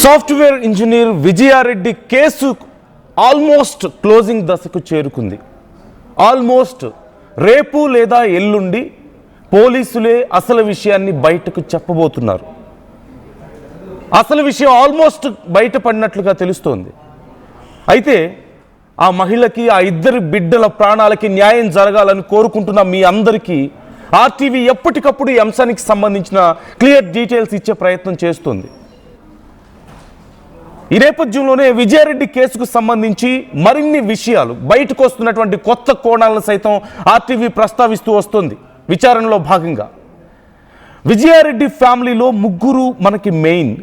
Software engineer Vijaya Reddy case almost closing దశకు చేరుకుంది. Almost రేపు లేదా ఎల్లుండి పోలీసులే అసలు విషయాన్ని బయటకు చెప్పబోతున్నారు. అసలు విషయం ఆల్మోస్ట్ బయటపడినట్లుగా తెలుస్తోంది. అయితే ఆ మహిళకి, ఆ ఇద్దరి బిడ్డల ప్రాణాలకి న్యాయం జరగాలని కోరుకుంటున్న మీ అందరికీ ఆర్టీవీ ఎప్పటికప్పుడు ఈ అంశానికి సంబంధించిన క్లియర్ డీటెయిల్స్ ఇచ్చే ప్రయత్నం చేస్తుంది. ఈ నేపథ్యంలోనే విజయారెడ్డి కేసుకు సంబంధించి మరిన్ని విషయాలు బయటకు వస్తున్నటువంటి కొత్త కోణాలను సైతం ఆర్టీవీ ప్రస్తావిస్తూ వస్తుంది. విచారణలో భాగంగా విజయారెడ్డి ఫ్యామిలీలో ముగ్గురు మనకి మెయిన్: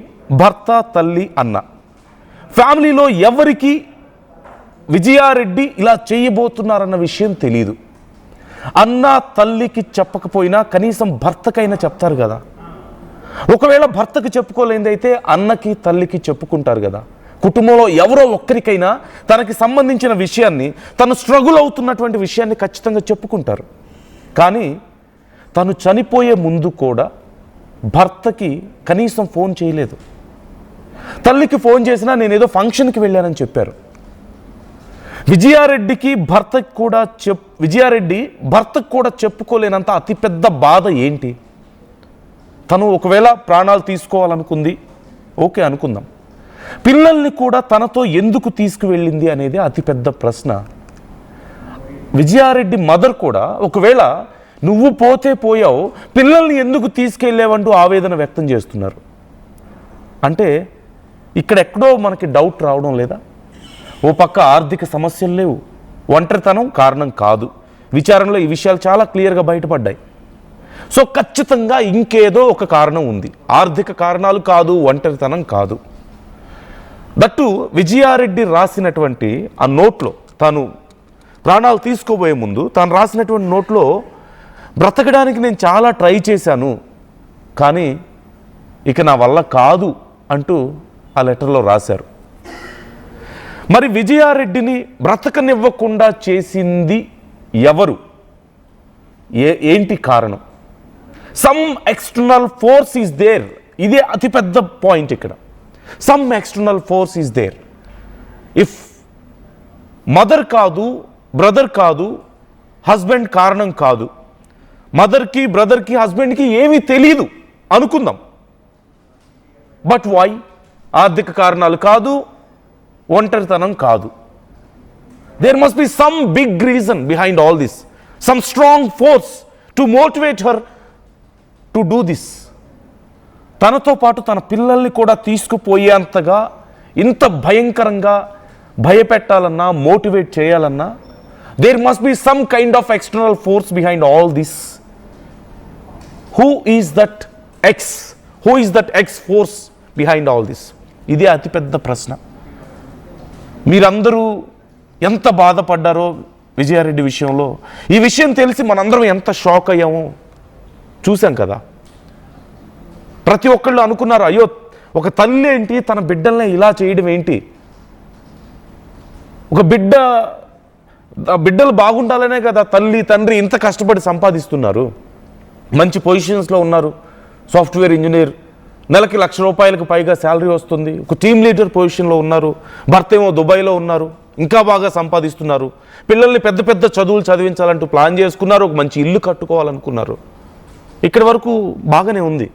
భర్త, తల్లి, అన్న. ఫ్యామిలీలో ఎవరికి విజయారెడ్డి ఇలా చేయబోతున్నారన్న విషయం తెలియదు. అన్న తల్లికి చెప్పకపోయినా కనీసం భర్తకైనా చెప్తారు కదా. ఒకవేళ భర్తకు చెప్పుకోలేదైతే అన్నకి, తల్లికి చెప్పుకుంటారు కదా. కుటుంబంలో ఎవరో ఒక్కరికైనా తనకి సంబంధించిన విషయాన్ని, తను స్ట్రగుల్ అవుతున్నటువంటి విషయాన్ని ఖచ్చితంగా చెప్పుకుంటారు. కానీ తను చనిపోయే ముందు కూడా భర్తకి కనీసం ఫోన్ చేయలేదు. తల్లికి ఫోన్ చేసినా నేనేదో ఫంక్షన్కి వెళ్ళానని చెప్పారు. విజయారెడ్డి భర్తకు కూడా చెప్పుకోలేనంత అతిపెద్ద బాధ ఏంటి? తను ఒకవేళ ప్రాణాలు తీసుకోవాలనుకుంది, ఓకే అనుకుందాం. పిల్లల్ని కూడా తనతో ఎందుకు తీసుకువెళ్ళింది అనేది అతిపెద్ద ప్రశ్న. విజయారెడ్డి మదర్ కూడా ఒకవేళ నువ్వు పోతే పోయావు, పిల్లల్ని ఎందుకు తీసుకెళ్ళావంటూ ఆవేదన వ్యక్తం చేస్తున్నారు. అంటే ఇక్కడెక్కడో మనకి డౌట్ రావడం లేదా? ఓ పక్క ఆర్థిక సమస్యలు లేవు, ఒంటరితనం కారణం కాదు. విచారణలో ఈ విషయాలు చాలా క్లియర్గా బయటపడ్డాయి. సో ఖచ్చితంగా ఇంకేదో ఒక కారణం ఉంది. ఆర్థిక కారణాలు కాదు, ఒంటరితనం కాదు. దట్టు విజయారెడ్డి రాసినటువంటి ఆ నోట్లో, తాను ప్రాణాలు తీసుకోబోయే ముందు తాను రాసినటువంటి నోట్లో, బ్రతకడానికి నేను చాలా ట్రై చేశాను కానీ ఇక నా వల్ల కాదు అంటూ ఆ లెటర్లో రాశారు. మరి విజయారెడ్డిని బ్రతకనివ్వకుండా చేసింది ఎవరు? ఏంటి కారణం? Some external force is there. ఇదే అతిపెద్ద పాయింట్ ఇక్కడ. Some external force is there. If mother కాదు, బ్రదర్ కాదు, హస్బెండ్ కారణం కాదు, మదర్కి, బ్రదర్కి, హస్బెండ్కి ఏమీ తెలియదు అనుకుందాం. But why? ఆర్థిక కారణాలు కాదు, ఒంటరితనం కాదు. There must be some big reason behind all this, some strong force to motivate her to do this. తనతో పాటు తన పిల్లల్ని కూడా తీసుకుపోయేంతగా ఇంత భయంకరంగా భయపెట్టాలన్నా, మోటివేట్ చేయాలన్నా there must be some kind of external force behind all this. Who is that X? Who is that X force behind all this? ఇదే అతిపెద్ద ప్రశ్న. మీరందరూ ఎంత బాధపడ్డారో విజయారెడ్డి విషయంలో. ఈ విషయం తెలిసి మనందరం ఎంత షాక్ అయ్యామో చూసాం కదా. ప్రతి ఒక్కళ్ళు అనుకున్నారు, అయ్యో ఒక తల్లి ఏంటి తన బిడ్డల్ని ఇలా చేయడం ఏంటి? ఒక బిడ్డలు బాగుండాలనే కదా తల్లి, తండ్రి ఇంత కష్టపడి సంపాదిస్తున్నారు. మంచి పొజిషన్స్లో ఉన్నారు. సాఫ్ట్వేర్ ఇంజనీర్, నెలకి ₹1,00,000 పైగా శాలరీ వస్తుంది. ఒక టీమ్ లీడర్ పొజిషన్లో ఉన్నారు. భర్త ఏమో దుబాయ్లో ఉన్నారు, ఇంకా బాగా సంపాదిస్తున్నారు. పిల్లల్ని పెద్ద పెద్ద చదువులు చదివించాలంటూ ప్లాన్ చేసుకున్నారు. ఒక మంచి ఇల్లు కట్టుకోవాలనుకున్నారు. ఇక్కడి వరకు బాగానే ఉంది.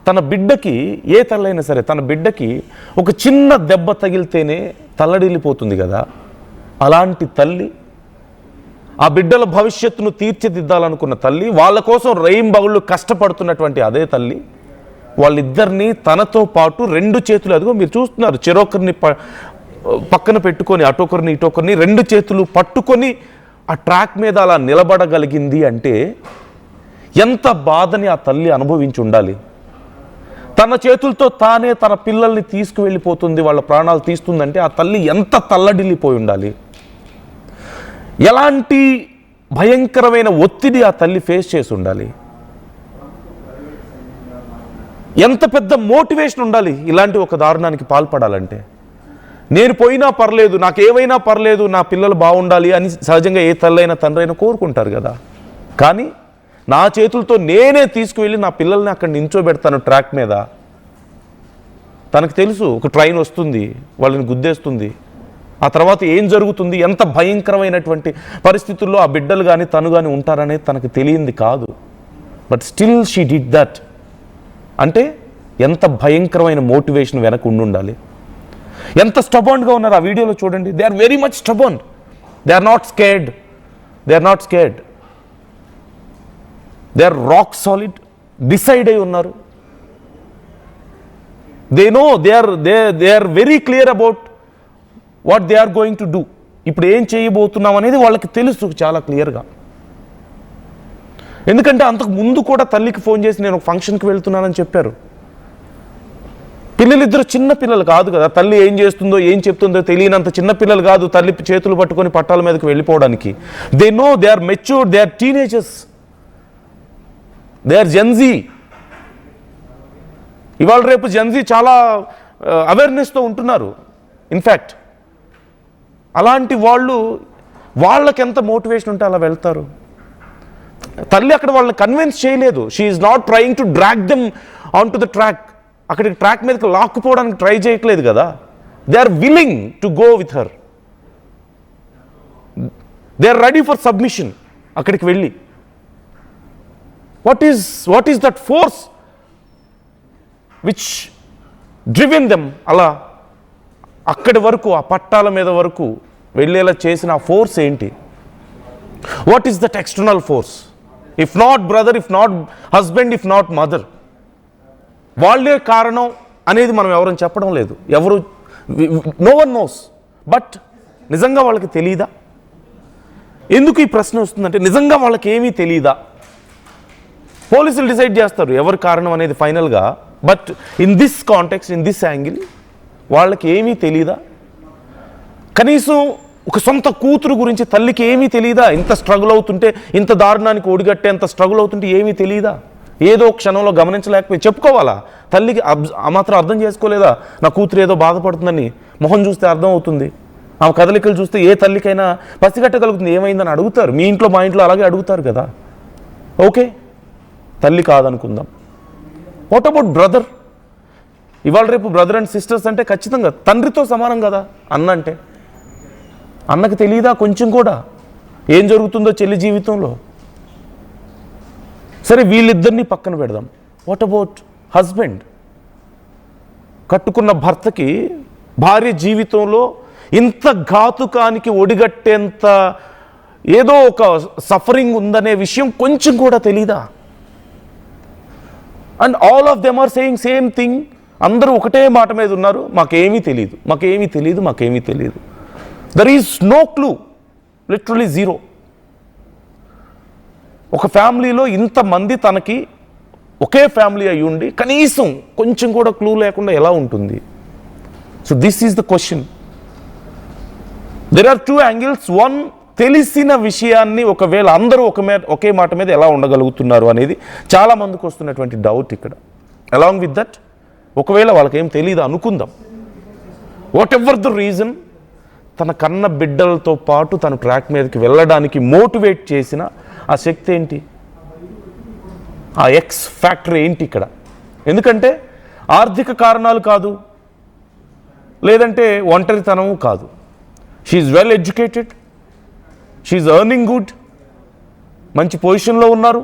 తన బిడ్డకి, ఏ తల్లైనా సరే తన బిడ్డకి ఒక చిన్న దెబ్బ తగిలితేనే తల్లడిల్లిపోతుంది కదా. అలాంటి తల్లి, ఆ బిడ్డల భవిష్యత్తును తీర్చిదిద్దాలనుకున్న తల్లి, వాళ్ళ కోసం రేయింబగళ్ళు కష్టపడుతున్నటువంటి అదే తల్లి, వాళ్ళిద్దరినీ తనతో పాటు 2 చేతులు, అదిగో మీరు చూస్తున్నారు, చెరొకరిని పక్కన పెట్టుకొని అటొకరిని ఇటొకరిని 2 చేతులు పట్టుకొని ఆ ట్రాక్ మీద అలా నిలబడగలిగింది అంటే ఎంత బాధని ఆ తల్లి అనుభవించి ఉండాలి. తన చేతులతో తానే తన పిల్లల్ని తీసుకువెళ్ళిపోతుంది, వాళ్ళ ప్రాణాలు తీస్తుందంటే ఆ తల్లి ఎంత తల్లడిల్లిపోయి ఉండాలి. ఎలాంటి భయంకరమైన ఒత్తిడి ఆ తల్లి ఫేస్ చేసి ఉండాలి. ఎంత పెద్ద మోటివేషన్ ఉండాలి ఇలాంటి ఒక దారుణానికి పాల్పడాలంటే. నేను పోయినా పర్లేదు, నాకేమైనా పర్లేదు, నా పిల్లలు బాగుండాలి అని సహజంగా ఏ తల్లైనా తండ్రైనా కోరుకుంటారు కదా. కానీ నా చేతులతో నేనే తీసుకువెళ్ళి నా పిల్లల్ని అక్కడ నించోబెడతాను ట్రాక్ మీద, తనకు తెలుసు ఒక ట్రైన్ వస్తుంది, వాళ్ళని గుద్దేస్తుంది, ఆ తర్వాత ఏం జరుగుతుంది, ఎంత భయంకరమైనటువంటి పరిస్థితుల్లో ఆ బిడ్డలు కానీ తను కానీ ఉంటారనేది తనకు తెలియంది కాదు. But still she did that. అంటే ఎంత భయంకరమైన మోటివేషన్ వెనక ఉండాలి. ఎంత స్టబర్న్గా ఉన్నారు ఆ వీడియోలో చూడండి. They are very much stubborn. They are not scared. They are not scared. They are rock solid. Decide అయి ఉన్నారు. They know they are very clear about what they are going to do. ఇప్పుడు ఏం చేయబోతున్నాం అనేది వాళ్ళకి తెలుసు చాలా క్లియర్గా. ఎందుకంటే అంతకు ముందు కూడా తల్లికి ఫోన్ చేసి నేను ఒక ఫంక్షన్కి వెళ్తున్నానని చెప్పారు. పిల్లలిద్దరు చిన్న పిల్లలు కాదు కదా, తల్లి ఏం చేస్తుందో ఏం చెప్తుందో తెలియనంత చిన్న పిల్లలు కాదు తల్లి చేతులు పట్టుకొని పట్టాల మీదకి వెళ్ళిపోవడానికి. They know, they are matured, they are teenagers, they are Gen Z. ఇవాళ రేపు జెన్జీ చాలా అవేర్నెస్తో ఉంటున్నారు. ఇన్ఫ్యాక్ట్ అలాంటి వాళ్ళకి ఎంత మోటివేషన్ ఉంటే అలా వెళ్తారు. తల్లి అక్కడ వాళ్ళని కన్విన్స్ చేయలేదు. She is not trying to drag them on to the track. అక్కడికి ట్రాక్ మీదకి లాక్కుపోవడానికి ట్రై చేయట్లేదు కదా. They are willing to go with her. They are ready for submission. అక్కడికి వెళ్ళి what is that force which driven them అలా అక్కడి వరకు ఆ పట్టాల మీద వరకు వెళ్ళేలా చేసిన ఆ ఫోర్స్ ఏంటి? What is that external force? If not brother, if not husband, if not mother, వాళ్ళే కారణం అనేది మనం ఎవరని చెప్పడం లేదు. ఎవరు, నో వన్ నోస్. బట్ నిజంగా వాళ్ళకి తెలియదా? ఎందుకు ఈ ప్రశ్న వస్తుందంటే నిజంగా వాళ్ళకి ఏమీ తెలియదా? పోలీసులు డిసైడ్ చేస్తారు ఎవరు కారణం అనేది ఫైనల్గా. But in this context, in this angle వాళ్ళకి ఏమీ తెలియదా? కనీసం ఒక సొంత కూతురు గురించి తల్లికి ఏమీ తెలియదా? ఇంత స్ట్రగుల్ అవుతుంటే, ఇంత దారుణానికి ఒడిగట్టేంత స్ట్రగుల్ అవుతుంటే ఏమీ తెలియదా? ఏదో క్షణంలో గమనించలేకపోయి చెప్పుకోవాలా? తల్లికి ఆ మాత్రం అర్థం చేసుకోలేదా? నా కూతురు ఏదో బాధపడుతుందని మొహం చూస్తే అర్థం అవుతుంది. ఆమె కదలికలు చూస్తే ఏ తల్లికైనా పసిగట్టగలుగుతుంది ఏమైందని అడుగుతారు. మీ ఇంట్లో మా ఇంట్లో అలాగే అడుగుతారు కదా. ఓకే, తల్లి కాదనుకుందాం. What about brother? ఇవాళ రేపు బ్రదర్ అండ్ సిస్టర్స్ అంటే ఖచ్చితంగా తండ్రితో సమానం కదా అన్న అంటే. అన్నకు తెలియదా కొంచెం కూడా ఏం జరుగుతుందో చెల్లి జీవితంలో? సరే, వీళ్ళిద్దరినీ పక్కన పెడదాం. What about husband? కట్టుకున్న భర్తకి భార్య జీవితంలో ఇంత ఘాతుకానికి ఒడిగట్టేంత ఏదో ఒక సఫరింగ్ ఉందనే విషయం కొంచెం కూడా తెలీదా? And all of them are saying same thing. అందరూ ఒకటే మాట మీద ఉన్నారు, మాకేమీ తెలియదు, మాకేమీ తెలియదు, మాకేమీ తెలియదు. There is no clue, literally zero. ఒక ఫ్యామిలీలో ఇంతమంది తనకి ఒకే ఫ్యామిలీ అయి ఉండి కనీసం కొంచెం కూడా క్లూ లేకుండా ఎలా ఉంటుంది? So this is the question. There are two angles. One, తెలిసిన విషయాన్ని ఒకవేళ అందరూ ఒకే మాట మీద ఎలా ఉండగలుగుతున్నారు అనేది చాలా మందికి వస్తున్నటువంటి డౌట్ ఇక్కడ. అలాంగ్ విత్ దట్, ఒకవేళ వాళ్ళకేం తెలియదు అనుకుందాం, వాట్ ఎవర్ ద రీజన్, తన కన్న బిడ్డలతో పాటు తను ట్రాక్ మీదకి వెళ్ళడానికి మోటివేట్ చేసిన ఆ శక్తి ఏంటి? ఆ ఎక్స్ ఫ్యాక్టర్ ఏంటి ఇక్కడ? ఎందుకంటే ఆర్థిక కారణాలు కాదు, లేదంటే ఒంటరితనము కాదు. She's well educated, she's earning good, మంచి పొజిషన్లో ఉన్నారు,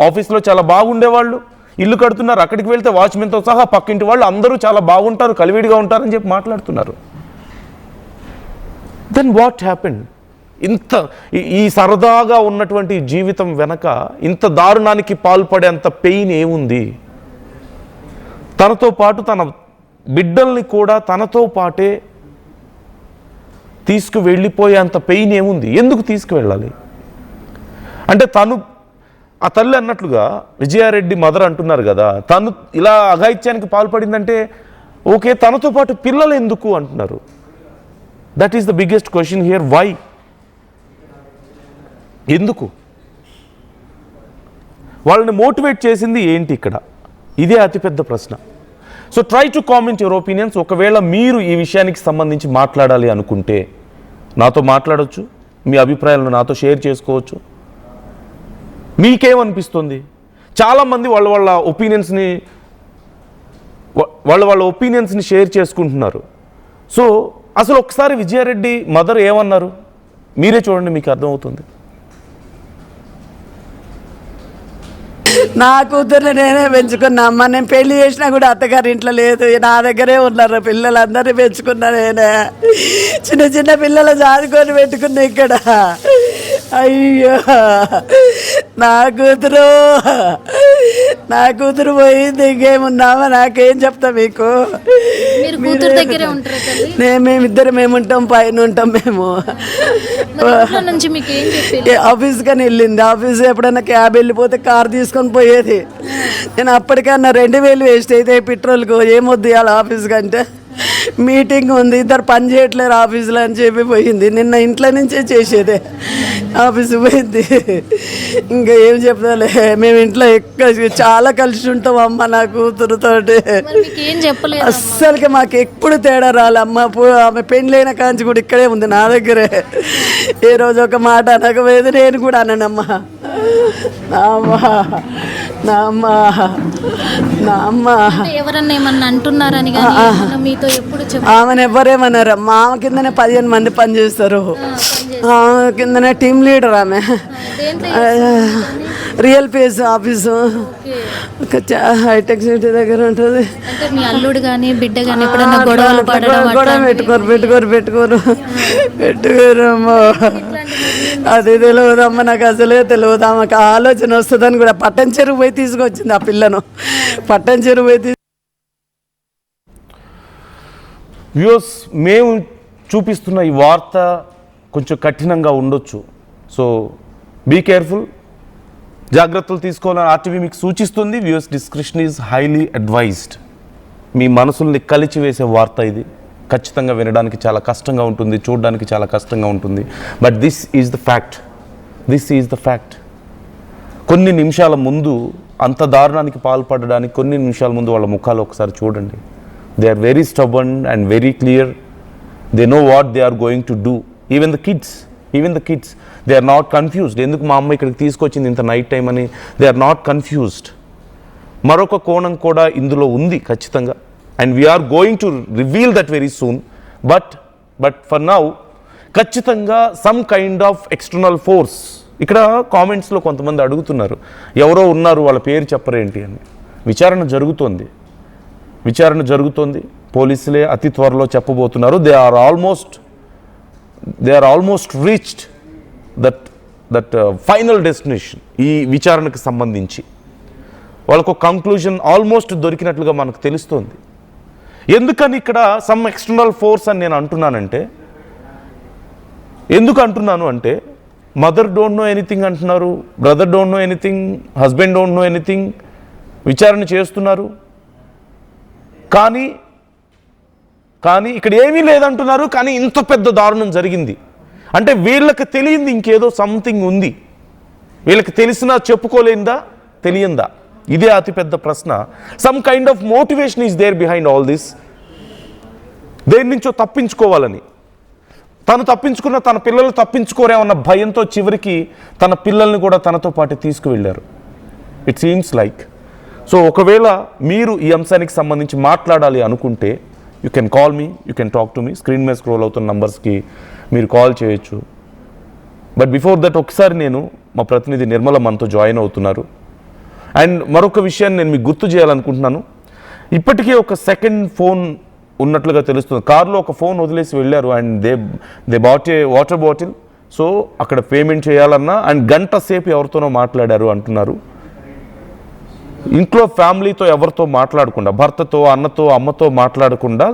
ఆఫీస్లో చాలా బాగుండేవాళ్ళు, ఇల్లు కడుతున్నారు, అక్కడికి వెళ్తే వాచ్మెన్తో సహా పక్కింటి వాళ్ళు అందరూ చాలా బాగుంటారు, కలివిడిగా ఉంటారని చెప్పి మాట్లాడుతున్నారు. Then what happened? ఈ సరదాగా ఉన్నటువంటి జీవితం వెనక ఇంత దారుణానికి పాల్పడేంత పెయిన్ ఏముంది? తనతో పాటు తన బిడ్డల్ని కూడా తనతో పాటే తీసుకువెళ్ళిపోయేంత పెయిన్ ఏముంది? ఎందుకు తీసుకువెళ్ళాలి? అంటే తను, ఆ తల్లి అన్నట్లుగా విజయారెడ్డి మదర్ అంటున్నారు కదా, తను ఇలా అఘాయిత్యానికి పాల్పడిందంటే ఓకే, తనతో పాటు పిల్లలు ఎందుకు అంటున్నారు? That is the biggest question here. Why? ఎందుకు? వాళ్ళని మోటివేట్ చేసింది ఏంటి ఇక్కడ? ఇదే అతిపెద్ద ప్రశ్న. So try to comment your opinions. ఒకవేళ మీరు ఈ విషయానికి సంబంధించి మాట్లాడాలి అనుకుంటే నాతో మాట్లాడవచ్చు, మీ అభిప్రాయాలను నాతో షేర్ చేసుకోవచ్చు. మీకేమనిపిస్తుంది? చాలామంది వాళ్ళ ఒపీనియన్స్ని వాళ్ళ ఒపీనియన్స్ని షేర్ చేసుకుంటున్నారు. సో అసలు ఒకసారి విజయారెడ్డి మదర్ ఏమన్నారు మీరే చూడండి, మీకు అర్థమవుతుంది. నా కూతుర్ని నేనే పెంచుకున్నా అమ్మ. నేను పెళ్లి చేసినా కూడా అత్తగారి ఇంట్లో లేదు, నా దగ్గరే ఉన్నారు పిల్లలందరినీ పెంచుకున్నా నేనే. చిన్న చిన్న పిల్లలు చదువుకొని పెట్టుకున్నా ఇక్కడ. అయ్యో నా కూతురు పోయింది, ఇంకేమున్నామా నాకేం చెప్తా మీకు. మేమిద్దరం ఉంటాం, పైన ఉంటాం మేము. ఆఫీస్ కానీ వెళ్ళింది, ఆఫీస్ ఎప్పుడైనా క్యాబ్ వెళ్ళిపోతే కార్ తీసుకొని పోయేది. నేను అప్పటికన్నా 2000 వేస్ట్ అయితే పెట్రోల్కు ఏమొద్దు ఇవాళ ఆఫీస్ కంటే. మీటింగ్ ఉంది, ఇద్దరు పని చేయట్లేరు ఆఫీసులో అని చెప్పి పోయింది. నిన్న ఇంట్లో నుంచే చేసేదే, ఆఫీసు పోయింది. ఇంకా ఏం చెప్తాలే, మేము ఇంట్లో ఎక్కువ చాలా కలిసి ఉంటాం అమ్మ నా కూతురుతోటి. అస్సలకి మాకు ఎప్పుడు తేడా రాలమ్మ. ఆమె పెళ్ళైన కాంచి కూడా ఇక్కడే ఉంది నా దగ్గరే. ఏ రోజు ఒక మాట అనకపోయేది, నేను కూడా అననమ్మా. ఎవరన్నా ఏమన్నా అంటున్నారని మీతో ఎప్పుడు ఆమెను ఎవరేమన్నారు. మా ఆమె కిందనే 15 మంది పనిచేస్తారు. ఆమె కిందనే టీమ్ లీడర్ ఆమె. RealPage office Hitec City దగ్గర ఉంటుంది. అల్లుడు కానీ బిడ్డ కానీ పెట్టుకోరమ్మా. అది తెలియదమ్మా, నాకు అసలే తెలియదు. ఆమెకు ఆలోచన వస్తుందని కూడా పట్టణ చెరువు పోయి తీసుకొచ్చింది ఆ పిల్లను. పట్టణ చెరువు పోయి వ్యూస్, మేము చూపిస్తున్న ఈ వార్త కొంచెం కఠినంగా ఉండొచ్చు. సో బీ కేర్ఫుల్, జాగ్రత్తలు తీసుకోవాలని ఆర్టీవీ మీకు సూచిస్తుంది. Viewers discretion is highly advised. మీ మనసుల్ని కలిచివేసే వార్త ఇది. ఖచ్చితంగా వినడానికి చాలా కష్టంగా ఉంటుంది, చూడడానికి చాలా కష్టంగా ఉంటుంది. But this is the fact. కొన్ని నిమిషాల ముందు అంత దారుణానికి పాల్పడడానికి కొన్ని నిమిషాల ముందు వాళ్ళ ముఖాలు ఒకసారి చూడండి. They are very stubborn and very clear. They know what they are going to do. Even the kids they are not confused. ఎందుకు మా అమ్మ ఇక్కడికి తీసుకొచ్చింది ఇంత నైట్ టైం అని దే ఆర్ నాట్ కన్ఫ్యూజ్డ్. మరొక కోణం కూడా ఇందులో ఉంది ఖచ్చితంగా. And we're going to reveal that very soon. But for now ఖచ్చితంగా some kind of external force. ఇక్కడ కామెంట్స్లో కొంతమంది అడుగుతున్నారు, ఎవరో ఉన్నారు వాళ్ళ పేరు చెప్పరేంటి అని. విచారణ జరుగుతోంది. పోలీసులే అతి త్వరలో చెప్పబోతున్నారు. They are almost reached that final destination. ఈ విచారణకు సంబంధించి వాళ్ళకు కంక్లూజన్ ఆల్మోస్ట్ దొరికినట్లుగా మనకు తెలుస్తోంది. ఎందుకని ఇక్కడ సమ్ ఎక్స్టర్నల్ ఫోర్స్ అని నేను అంటున్నానంటే, ఎందుకు అంటున్నాను అంటే, మదర్ డోంట్ నో ఎనీథింగ్ అంటున్నారు, brother don't know anything, husband don't know anything. విచారణ చేస్తున్నారు, కానీ ఇక్కడ ఏమీ లేదంటున్నారు. కానీ ఇంత పెద్ద దారుణం జరిగింది అంటే వీళ్ళకి తెలియంది ఇంకేదో సంథింగ్ ఉంది. వీళ్ళకి తెలిసినా చెప్పుకోలేందా, తెలియందా? ఇదే అతిపెద్ద ప్రశ్న. Some kind of motivation is there behind all this. దేని నుంచో తప్పించుకోవాలని, తను తప్పించుకున్న తన పిల్లలు తప్పించుకోరేమన్న భయంతో చివరికి తన పిల్లల్ని కూడా తనతో పాటు తీసుకువెళ్ళారు. It seems like. సో ఒకవేళ మీరు ఈ అంశానికి సంబంధించి మాట్లాడాలి అనుకుంటే you can call me, you can talk to me. Screen మీద స్క్రోల్ అవుతున్న నంబర్స్కి మీరు కాల్ చేయొచ్చు. బట్ బిఫోర్ దట్ ఒకసారి నేను మా ప్రతినిధి నిర్మల మనతో జాయిన్ అవుతున్నారు. అండ్ మరొక విషయాన్ని నేను మీకు గుర్తు చేయాలనుకుంటున్నాను. ఇప్పటికే ఒక సెకండ్ ఫోన్ ఉన్నట్లుగా తెలుస్తుంది. కారులో ఒక ఫోన్ వదిలేసి వెళ్ళారు and they bought a water bottle. So అక్కడ పేమెంట్ చేయాలన్నా అండ్ గంట సేపు ఎవరితోనో మాట్లాడారు అంటున్నారు. ఇంట్లో ఫ్యామిలీతో ఎవరితో మాట్లాడకుండా, భర్తతో, అన్నతో, అమ్మతో మాట్లాడకుండా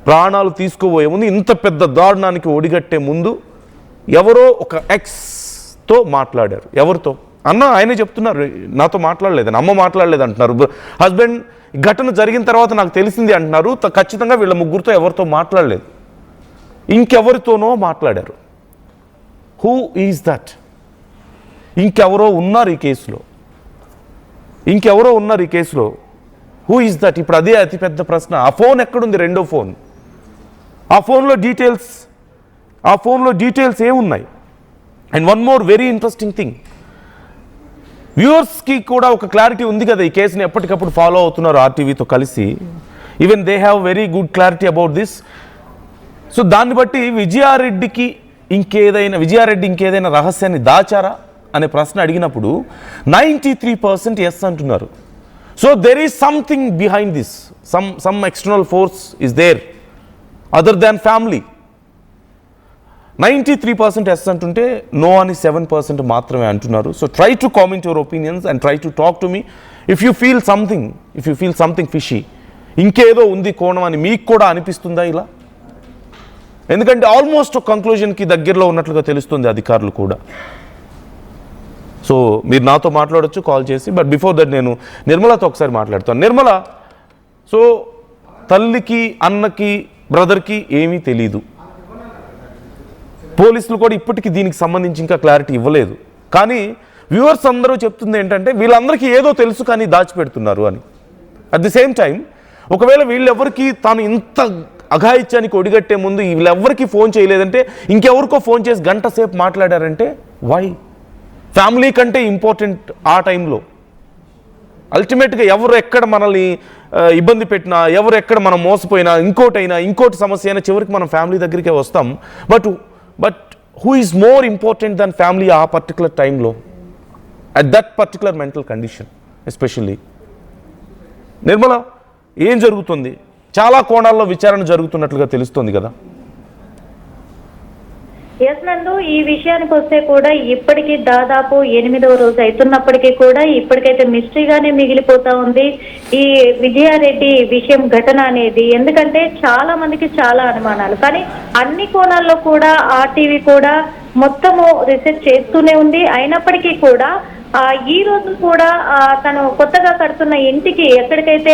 ప్రాణాలు తీసుకుపోయే ముందు, ఇంత పెద్ద దారుణానికి ఒడిగట్టే ముందు ఎవరో ఒక ఎక్స్తో మాట్లాడారు. ఎవరితో అన్న ఆయనే చెప్తున్నారు, నాతో మాట్లాడలేదని, అమ్మ మాట్లాడలేదు అంటున్నారు. హస్బెండ్ ఘటన జరిగిన తర్వాత నాకు తెలిసింది అంటున్నారు. ఖచ్చితంగా వీళ్ళ ముగ్గురితో ఎవరితో మాట్లాడలేదు, ఇంకెవరితోనో మాట్లాడారు. Who is that? ఇంకెవరో ఉన్నారు ఈ కేసులో. Who is that? ఇప్పుడు అదే అతిపెద్ద ప్రశ్న. ఆ ఫోన్ ఎక్కడుంది? రెండో ఫోన్. ఆ ఫోన్లో డీటెయిల్స్ ఏమున్నాయి? And one more very interesting thing, వ్యూవర్స్కి కూడా ఒక క్లారిటీ ఉంది కదా, ఈ కేసుని ఎప్పటికప్పుడు ఫాలో అవుతున్నారు ఆర్టీవీతో కలిసి. Even they have very good clarity about this. So దాన్ని బట్టి విజయారెడ్డి ఇంకేదైనా రహస్యాన్ని దాచారా అనే ప్రశ్న అడిగినప్పుడు 93% ఎస్ అంటున్నారు. So there is something behind this, some external force is there other than family. 93% yes అంటుంటే నో అని 7% మాత్రమే అంటున్నారు. So try to comment your opinions and try to talk to me if you feel something fishy, ఇంకేదో ఉంది కోణం అని మీకు కూడా అనిపిస్తుందా ఇలా? ఎందుకంటే ఆల్మోస్ట్ కంక్లూజన్కి దగ్గరలో ఉన్నట్లుగా తెలుస్తుంది అధికారులు కూడా. సో మీరు నాతో మాట్లాడొచ్చు కాల్ చేసి. బట్ బిఫోర్ దట్ నేను నిర్మలతో ఒకసారి మాట్లాడతాను. నిర్మల, సో తల్లికి, అన్నకి, బ్రదర్కి ఏమీ తెలీదు. పోలీసులు కూడా ఇప్పటికీ దీనికి సంబంధించి ఇంకా క్లారిటీ ఇవ్వలేదు. కానీ వ్యూవర్స్ అందరూ చెప్తుంది ఏంటంటే వీళ్ళందరికీ ఏదో తెలుసు కానీ దాచిపెడుతున్నారు అని. అట్ ది సేమ్ టైం ఒకవేళ వీళ్ళెవరికి తాను ఇంత అఘాయిత్యానికి ఒడిగట్టే ముందు వీళ్ళెవ్వరికి ఫోన్ చేయలేదంటే, ఇంకెవరికో ఫోన్ చేసి గంట సేపు మాట్లాడారంటే వై? ఫ్యామిలీ కంటే ఇంపార్టెంట్ ఆ టైంలో. అల్టిమేట్గా ఎవరు ఎక్కడ మనల్ని ఇబ్బంది పెట్టినా, ఎవరు ఎక్కడ మనం మోసపోయినా, ఇంకోటి సమస్య అయినా చివరికి మనం ఫ్యామిలీ దగ్గరికే వస్తాం. But who is more important than family ఆ పర్టికులర్ టైంలో, at that particular mental condition especially? Nirmala, ఏం జరుగుతుంది? చాలా కోణాల్లో విచారణ జరుగుతున్నట్లుగా తెలుస్తుంది కదా. ఎస్ నందు, ఈ విషయానికి వస్తే కూడా ఇప్పటికీ దాదాపు 8వ రోజు అవుతున్నప్పటికీ కూడా ఇప్పటికైతే మిస్టరీగానే మిగిలిపోతా ఉంది ఈ విజయారెడ్డి విషయం, ఘటన అనేది. ఎందుకంటే చాలా మందికి చాలా అనుమానాలు, కానీ అన్ని కోణాల్లో కూడా ఆర్టీవీ కూడా మొత్తము రీసెర్చ్ చేస్తూనే ఉంది. అయినప్పటికీ కూడా ఈ రోజు కూడా తను కొత్తగా కడుతున్న ఇంటికి ఎక్కడికైతే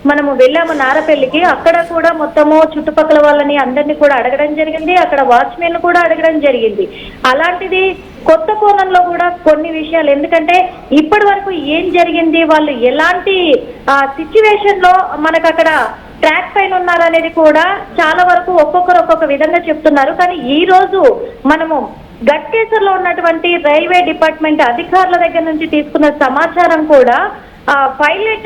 మనము వెళ్ళాము నారపల్లికి, అక్కడ కూడా మొత్తము చుట్టుపక్కల వాళ్ళని అందరినీ కూడా అడగడం జరిగింది, అక్కడ వాచ్మెన్ కూడా అడగడం జరిగింది. అలాంటిది కొత్త కోణంలో కూడా కొన్ని విషయాలు, ఎందుకంటే ఇప్పటి వరకు ఏం జరిగింది, వాళ్ళు ఎలాంటి సిచ్యువేషన్ లో మనకు అక్కడ ట్రాక్ పైన ఉన్నారనేది కూడా చాలా వరకు ఒక్కొక్కరు ఒక్కొక్క విధంగా చెప్తున్నారు. కానీ ఈ రోజు మనము గట్కేసర్లో ఉన్నటువంటి రైల్వే డిపార్ట్మెంట్ అధికారుల దగ్గర నుంచి తీసుకున్న సమాచారం కూడా పైలట్,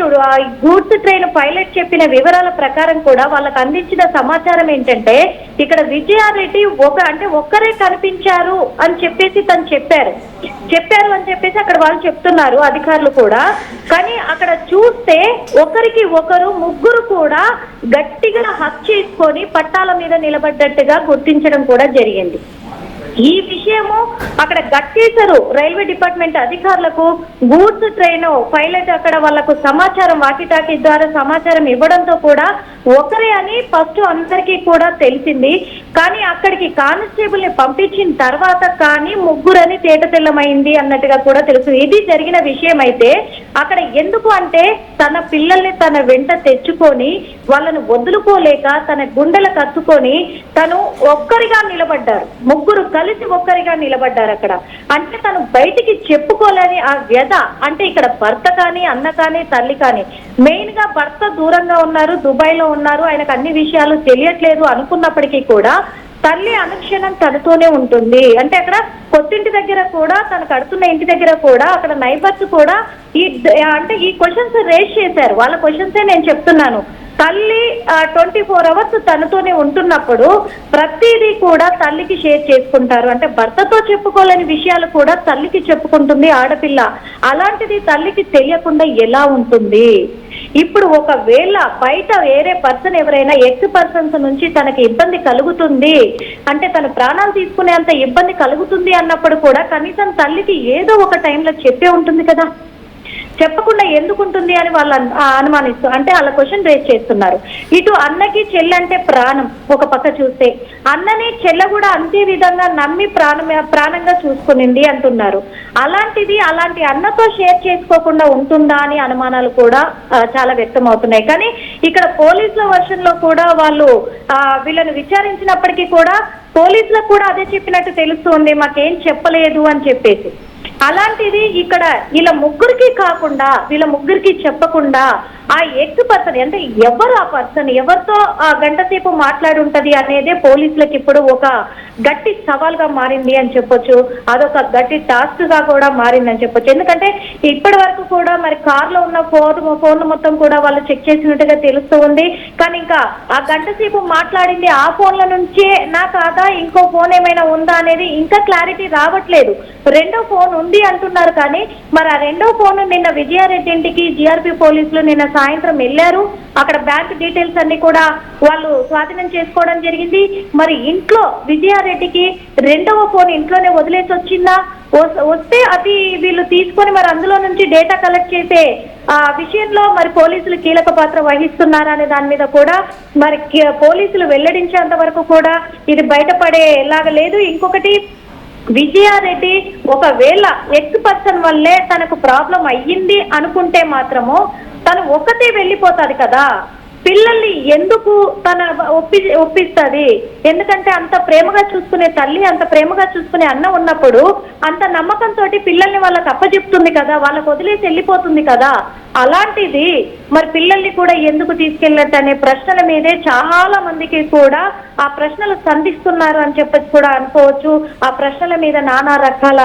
గూడ్స్ ట్రైన్ పైలట్ చెప్పిన వివరాల ప్రకారం కూడా వాళ్ళకు అందించిన సమాచారం ఏంటంటే, ఇక్కడ విజయారెడ్డి ఒక్కరే కనిపించారు అని చెప్పేసి తను చెప్పారు అని చెప్పేసి అక్కడ వాళ్ళు చెప్తున్నారు అధికారులు కూడా. కానీ అక్కడ చూస్తే ఒకరికి ఒకరు ముగ్గురు కూడా గట్టిగా హక్ చేసుకొని పట్టాల మీద నిలబడ్డట్టుగా గుర్తించడం కూడా జరిగింది. ఈ విషయము అక్కడ గట్టేశారు రైల్వే డిపార్ట్మెంట్ అధికారులకు. గూడ్స్ ట్రైన్ పైలట్ అక్కడ వాళ్లకు సమాచారం, వాకిటాకీ ద్వారా సమాచారం ఇవ్వడంతో కూడా ఒకరే అని ఫస్ట్ అందరికీ కూడా తెలిసింది. కానీ అక్కడికి కానిస్టేబుల్ ని పంపించిన తర్వాత కానీ ముగ్గురని తేటతెల్లమైంది అన్నట్టుగా కూడా తెలుసు. ఇది జరిగిన విషయం అయితే అక్కడ ఎందుకు అంటే తన పిల్లల్ని తన వెంట తెచ్చుకొని వాళ్ళను వదులుకోలేక తన గుండెలు కత్తుకొని తను ఒక్కరిగా నిలబడ్డారు, ముగ్గురు కలిసి ఒక్కరిగా నిలబడ్డారు అక్కడ. అంటే తను బయటికి చెప్పుకోలేని ఆ వ్యధ, అంటే ఇక్కడ భర్త కానీ, అన్న కానీ, తల్లి కానీ, మెయిన్ గా భర్త దూరంగా ఉన్నారు, దుబాయ్ లో ఉన్నారు, ఆయనకు అన్ని విషయాలు తెలియట్లేదు అనుకున్నప్పటికీ కూడా తల్లి అనుక్షణం తనతోనే ఉంటుంది. అంటే అక్కడ కొత్తింటి దగ్గర కూడా, తను కడుతున్న ఇంటి దగ్గర కూడా అక్కడ నైబర్స్ కూడా ఈ క్వశ్చన్స్ రేస్ చేశారు. వాళ్ళ క్వశ్చన్సే నేను చెప్తున్నాను. తల్లి 24 hours తనతోనే ఉంటున్నప్పుడు ప్రతిదీ కూడా తల్లికి షేర్ చేసుకుంటారు. అంటే భర్తతో చెప్పుకోలేని విషయాలు కూడా తల్లికి చెప్పుకుంటుంది ఆడపిల్ల. అలాంటిది తల్లికి తెలియకుండా ఎలా ఉంటుంది? ఇప్పుడు ఒకవేళ బయట వేరే పర్సన్ ఎవరైనా ఎక్స్ పర్సన్స్ నుంచి తనకి ఇబ్బంది కలుగుతుంది అంటే, తన ప్రాణాలు తీసుకునేంత ఇబ్బంది కలుగుతుంది అన్నప్పుడు కూడా కనీసం తల్లికి ఏదో ఒక టైంలో చెప్పే ఉంటుంది కదా. చెప్పకుండా ఎందుకుంటుంది అని వాళ్ళు అనుమానిస్తూ, అంటే వాళ్ళ క్వశ్చన్ రేజ్ చేస్తున్నారు. ఇటు అన్నకి చెల్లి అంటే ప్రాణం, ఒక పక్క చూస్తే అన్నని చెల్ల కూడా అంతే విధంగా నమ్మి ప్రాణంగా చూసుకునింది అంటున్నారు. అలాంటిది అలాంటి అన్నతో షేర్ చేసుకోకుండా ఉంటుందా అని అనుమానాలు కూడా చాలా వ్యక్తం అవుతున్నాయి. కానీ ఇక్కడ పోలీసుల వర్షన్ లో కూడా వాళ్ళు వీళ్ళని విచారించినప్పటికీ కూడా పోలీసులకు కూడా అదే చెప్పినట్టు తెలుస్తుంది, మాకేం చెప్పలేదు అని చెప్పేసి. అలాంటిది ఇక్కడ వీళ్ళ ముగ్గురికి కాకుండా, వీళ్ళ ముగ్గురికి చెప్పకుండా ఆ ఎక్స్ పర్సన్ అంటే ఎవరు ఆ పర్సన్, ఎవరితో ఆ గంట సేపు మాట్లాడి ఉంటది అనేదే పోలీసులకు ఇప్పుడు ఒక గట్టి సవాల్గా మారింది అని చెప్పొచ్చు. అదొక గట్టి టాస్క్ గా కూడా మారిందని చెప్పొచ్చు. ఎందుకంటే ఇప్పటి వరకు కూడా మరి కార్ లో ఉన్న ఫోన్ మొత్తం కూడా వాళ్ళు చెక్ చేసినట్టుగా తెలుస్తూ ఉంది. కానీ ఇంకా ఆ గంట సేపు మాట్లాడింది ఆ ఫోన్ల నుంచే నా కాదా, ఇంకో ఫోన్ ఏమైనా ఉందా అనేది ఇంకా క్లారిటీ రావట్లేదు. రెండో ఫోన్ ఉంది అంటున్నారు, కానీ మరి ఆ రెండో ఫోన్ నిన్న విజయారెడ్డి ఇంటికి జిఆర్పి పోలీసులు నిన్న సాయంత్రం వెళ్ళారు. అక్కడ బ్యాంక్ డీటెయిల్స్ అన్ని కూడా వాళ్ళు స్వాధీనం చేసుకోవడం జరిగింది. మరి ఇంట్లో విజయారెడ్డికి రెండవ ఫోన్ ఇంట్లోనే వదిలేసి వచ్చిందా, వస్తే అది వీళ్ళు తీసుకొని మరి అందులో నుంచి డేటా కలెక్ట్ చేసే ఆ విషయంలో మరి పోలీసులు కీలక పాత్ర వహిస్తున్నారా అనే దాని మీద కూడా మరి పోలీసులు వెల్లడించేంత వరకు కూడా ఇది బయటపడేలాగా లేదు. ఇంకొకటి, విజయారెడ్డి ఒకవేళ ఎక్స్ పర్సన్ వల్లే తనకు ప్రాబ్లం అయ్యింది అనుకుంటే మాత్రము తను ఒక్కతే వెళ్ళిపోతాది కదా, పిల్లల్ని ఎందుకు తన ఒప్పిస్తుంది? ఎందుకంటే అంత ప్రేమగా చూసుకునే తల్లి, అంత ప్రేమగా చూసుకునే అన్న ఉన్నప్పుడు అంత నమ్మకంతో పిల్లల్ని వాళ్ళకి అప్పచెప్తుంది కదా, వాళ్ళకు వదిలేసి వెళ్ళిపోతుంది కదా. అలాంటిది మరి పిల్లల్ని కూడా ఎందుకు తీసుకెళ్ళట్టు అనే ప్రశ్నల మీదే చాలా మందికి కూడా ఆ ప్రశ్నలు సంధిస్తున్నారు అని చెప్పి కూడా అనుకోవచ్చు. ఆ ప్రశ్నల మీద నానా రకాల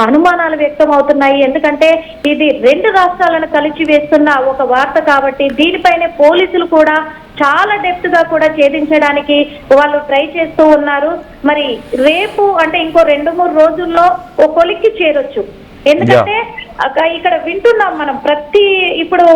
అనుమానాలు వ్యక్తం అవుతున్నాయి. ఎందుకంటే ఇది రెండు రాష్ట్రాలను కలిసి వేస్తున్న ఒక వార్త కాబట్టి దీనిపైనే పోలీసులు కూడా చాలా డెప్త్ గా కూడా ఛేదించడానికి వాళ్ళు ట్రై చేస్తూ ఉన్నారు. మరి రేపు అంటే ఇంకో 2-3 రోజుల్లో ఓ కొలిక్కి చేరొచ్చు. ఎందుకంటే ఇక్కడ వింటున్నాం మనం ఇప్పుడు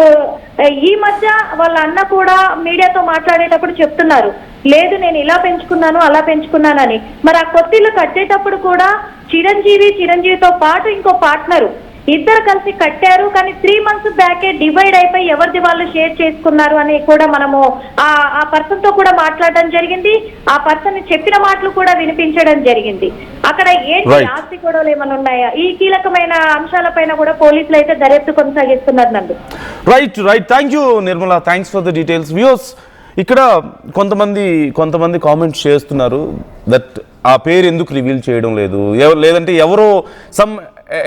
ఈ మధ్య వాళ్ళ అన్న కూడా మీడియాతో మాట్లాడేటప్పుడు చెప్తున్నారు, లేదు నేను ఇలా పెంచుకున్నాను అలా పెంచుకున్నానని. మరి ఆ కొత్తిల్లు కట్టేటప్పుడు కూడా చిరంజీవితో పాటు ఇంకో పార్ట్నరు ఇద్దరు కలిసి కట్టారు. కానీ 3 months బ్యాకే డివైడ్ అయిపోయి ఎవరిది వాళ్ళు షేర్ చేసుకున్నారు అని కూడా మనము ఆ పర్సన్ తో కూడా మాట్లాడడం జరిగింది. ఆ పర్సన్ చెప్పిన మాటలు కూడా వినిపించడం జరిగింది. అక్కడ ఏంటి ఆస్తి గొడవలు ఏమైనా ఉన్నాయా, ఈ కీలకమైన అంశాలపైన కూడా పోలీసులు అయితే దర్యాప్తు కొనసాగిస్తున్నారు. నందు right. Thank you Nirmala, thanks for the details. Views, ఇక్కడ కొంతమంది కామెంట్స్ చేస్తున్నారు దట్ ఆ పేరు ఎందుకు రివీల్ చేయడం లేదు, లేదంటే ఎవరో సమ్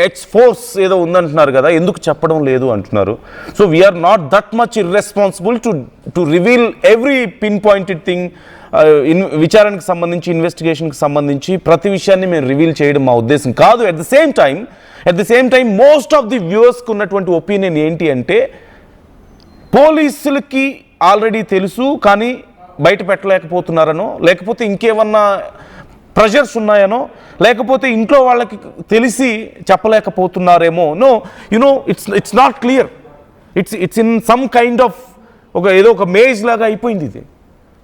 ఎక్స్ ఫోర్స్ ఏదో ఉందంటున్నారు కదా, ఎందుకు చెప్పడం లేదు అంటున్నారు. So we are not that much irresponsible to reveal every pin pointed thing. విచారణకు సంబంధించి, ఇన్వెస్టిగేషన్కి సంబంధించి ప్రతి విషయాన్ని మేము రివీల్ చేయడం మా ఉద్దేశం కాదు. At the same time most of the వ్యూవర్స్కి ఉన్నటువంటి ఒపీనియన్ ఏంటి అంటే, పోలీసులకి ఆల్రెడీ తెలుసు కానీ బయట పెట్టలేకపోతున్నారనో, లేకపోతే ఇంకేమన్నా ప్రెషర్స్ ఉన్నాయనో, లేకపోతే ఇంట్లో వాళ్ళకి తెలిసి చెప్పలేకపోతున్నారేమో. It's not clear. It's in some kind of ఏదో ఒక మేజ్ లాగా అయిపోయింది ఇది.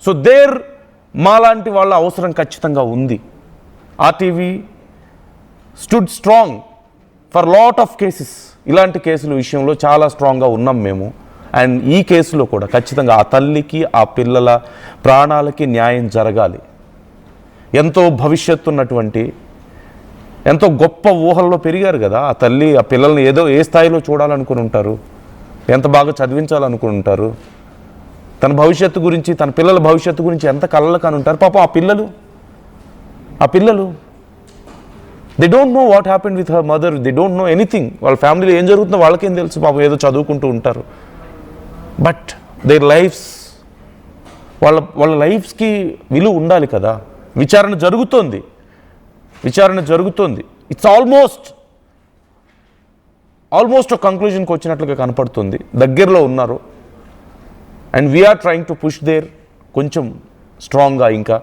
సో మాలాంటి వాళ్ళ అవసరం ఖచ్చితంగా ఉంది. RTV stood strong for lot of cases. ఇలాంటి కేసుల విషయంలో చాలా స్ట్రాంగ్గా ఉన్నాం మేము. అండ్ ఈ కేసులో కూడా ఖచ్చితంగా ఆ తల్లికి, ఆ పిల్లల ప్రాణాలకి న్యాయం జరగాలి. ఎంతో భవిష్యత్తు ఉన్నటువంటి, ఎంతో గొప్ప ఊహల్లో పెరిగారు కదా ఆ తల్లి. ఆ పిల్లల్ని ఏ స్థాయిలో చూడాలనుకుని ఉంటారు, ఎంత బాగా చదివించాలనుకుని ఉంటారు, తన భవిష్యత్తు గురించి, తన పిల్లల భవిష్యత్తు గురించి ఎంత కలలు కాని ఉంటారు. పాపం ఆ పిల్లలు they don't know what happened with her mother, they don't know anything. వాళ్ళ ఫ్యామిలీలో ఏం జరుగుతుందో వాళ్ళకేం తెలుసు, పాపం ఏదో చదువుకుంటూ ఉంటారు. బట్ దేర్ లైఫ్స్, వాళ్ళ లైఫ్స్కి విలువ ఉండాలి కదా. విచారణ జరుగుతోంది. ఇట్స్ ఆల్మోస్ట్ ఒక కంక్లూజన్కి వచ్చినట్లుగా కనపడుతుంది. దగ్గరలో ఉన్నారు. And we are trying to push there కొంచెం స్ట్రాంగ్గా. ఇంకా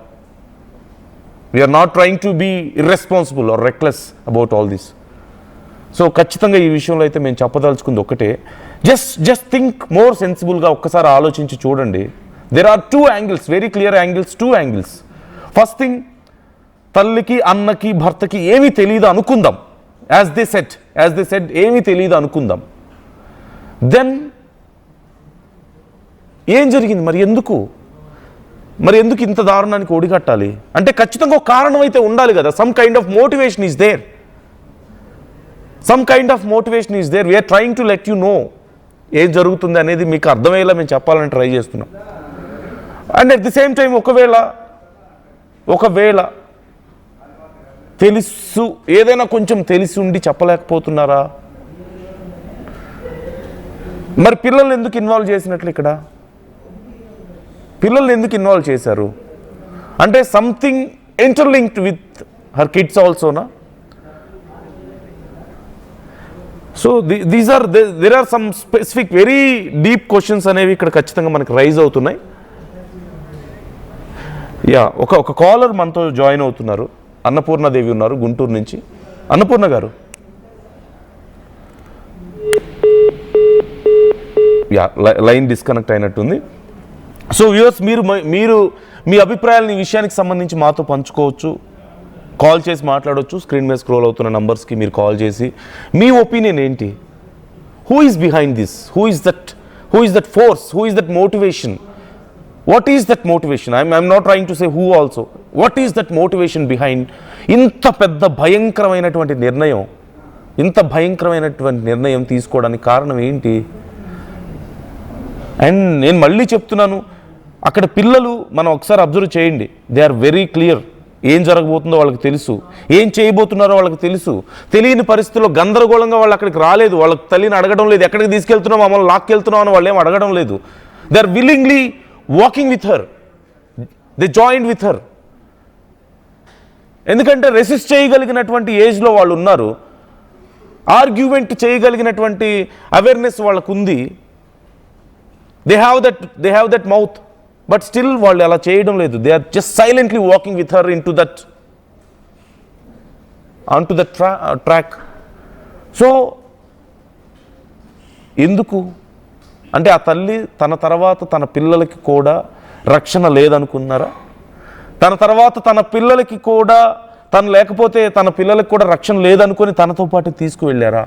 we are not trying to be irresponsible or reckless about all this. So ఖచ్చితంగా ఈ విషయంలో అయితే మేము చెప్పదలుచుకుంది ఒకటే, జస్ట్ థింక్ మోర్ సెన్సిబుల్గా ఒక్కసారి ఆలోచించి చూడండి. There are 2 angles, very clear angles, 2 angles. First thing, తల్లికి, అన్నకి, భర్తకి ఏమీ తెలియదు అనుకుందాం. యాజ్ దే సెడ్ ఏమీ తెలియదు అనుకుందాం. దెన్ ఏం జరిగింది? మరి ఎందుకు ఇంత దారుణానికి ఒడిగట్టాలి? అంటే ఖచ్చితంగా ఒక కారణం అయితే ఉండాలి కదా. Some kind of motivation is there. We are trying to let you know ఏం జరుగుతుంది అనేది మీకు అర్థమయ్యేలా మేము చెప్పాలని ట్రై చేస్తున్నాం. And at the same time ఒకవేళ తెలుసు, ఏదైనా కొంచెం తెలిసి ఉండి చెప్పలేకపోతున్నారా? మరి పిల్లల్ని ఎందుకు ఇన్వాల్వ్ చేసినట్లు ఇక్కడ? పిల్లల్ని ఎందుకు ఇన్వాల్వ్ చేశారు అంటే something interlinked with her kids ఆల్సోనా? So there are some specific very deep questions అనేవి ఇక్కడ ఖచ్చితంగా మనకి రైజ్ అవుతున్నాయి. ఒక కాలర్ మనతో జాయిన్ అవుతున్నారు. అన్నపూర్ణదేవి ఉన్నారు గుంటూరు నుంచి. అన్నపూర్ణ గారు, లైన్ డిస్కనెక్ట్ అయినట్టుంది. సో వ్యూవర్స్, మీరు మీ అభిప్రాయాలను ఈ విషయానికి సంబంధించి మాతో పంచుకోవచ్చు, కాల్ చేసి మాట్లాడవచ్చు. స్క్రీన్ మీద స్క్రోల్ అవుతున్న నంబర్స్కి మీరు కాల్ చేసి మీ ఒపీనియన్ ఏంటి? Who is behind this? Who is that force? Who is that motivation? What is that motivation? I'm not trying to say who also. What is that motivation behind ఇంత పెద్ద భయంకరమైనటువంటి నిర్ణయం తీసుకోవడానికి కారణం ఏంటి? అండ్ నేను మళ్ళీ చెప్తున్నాను, అక్కడ పిల్లలు మనం ఒకసారి అబ్జర్వ్ చేయండి. They are very clear. ఏం జరగబోతుందో వాళ్ళకి తెలుసు, ఏం చేయబోతున్నారో వాళ్ళకి తెలుసు. తెలియని పరిస్థితుల్లో గందరగోళంగా వాళ్ళు అక్కడికి రాలేదు. వాళ్ళకి తల్లిని అడగడం లేదు, ఎక్కడికి తీసుకెళ్తున్నావు, మమ్మల్ని లాక్కెళ్తున్నావు అని వాళ్ళు ఏం అడగడం లేదు. They are willingly walking with her. They joined with her. ఎందుకంటే రెసిస్ట్ చేయగలిగినటువంటి ఏజ్లో వాళ్ళు ఉన్నారు. ఆర్గ్యుమెంట్ చేయగలిగినటువంటి అవేర్నెస్ వాళ్ళకు ఉంది. They have that mouth, but still వాళ్ళు అలా చేయడం లేదు. They are just silently walking with her on to that track. So ఎందుకు అంటే ఆ తల్లి తన తర్వాత తన పిల్లలకి కూడా రక్షణ లేదనుకున్నారా? తన తర్వాత తన పిల్లలకి కూడా తను లేకపోతే తన పిల్లలకి కూడా రక్షణ లేదనుకొని తనతో పాటు తీసుకువెళ్ళారా?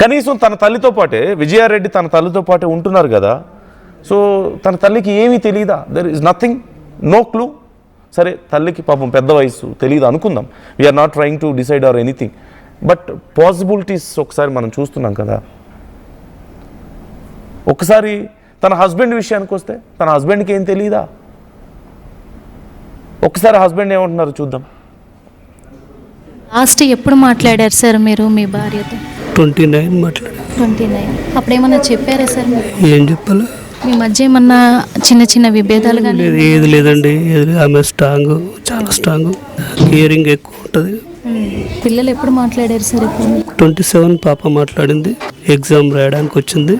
కనీసం తన తల్లితో పాటే, విజయారెడ్డి తన తల్లితో పాటే ఉంటున్నారు కదా. సో తన తల్లికి ఏమీ తెలియదా? There is nothing, no clue. సరే, తల్లికి పాపం పెద్ద వయసు, తెలియదు అనుకుందాం. We are not trying to decide or anything, but possibilities ఒకసారి మనం చూస్తున్నాం కదా. ఒకసారి తన హస్బెండ్ విషయానికి వస్తే తన హస్బెండ్కి ఏం తెలియదా? ఒకసారి హస్బెండ్ ఏమంటున్నారు చూద్దాం. లాస్ట్ ఎప్పుడు మాట్లాడారు సార్ మీరు మీ భార్యతో? 29 మాట్లాడారు. 29. అప్పుడేమన్నా చెప్పారా సార్ మీరు? ఏం చెప్పాలి? మీ మధ్య ఏమన్నా చిన్న చిన్న విభేదాలు కానీ? ఏది లేదండి. ఆమె స్ట్రాంగ్, చాలా స్ట్రాంగ్, కేరింగ్ ఎక్కువ ఉంటుంది. పిల్లలు ఎప్పుడు మాట్లాడారు సార్? ఇప్పుడు 27 పాప మాట్లాడింది, ఎగ్జామ్ రాయడానికి వచ్చింది.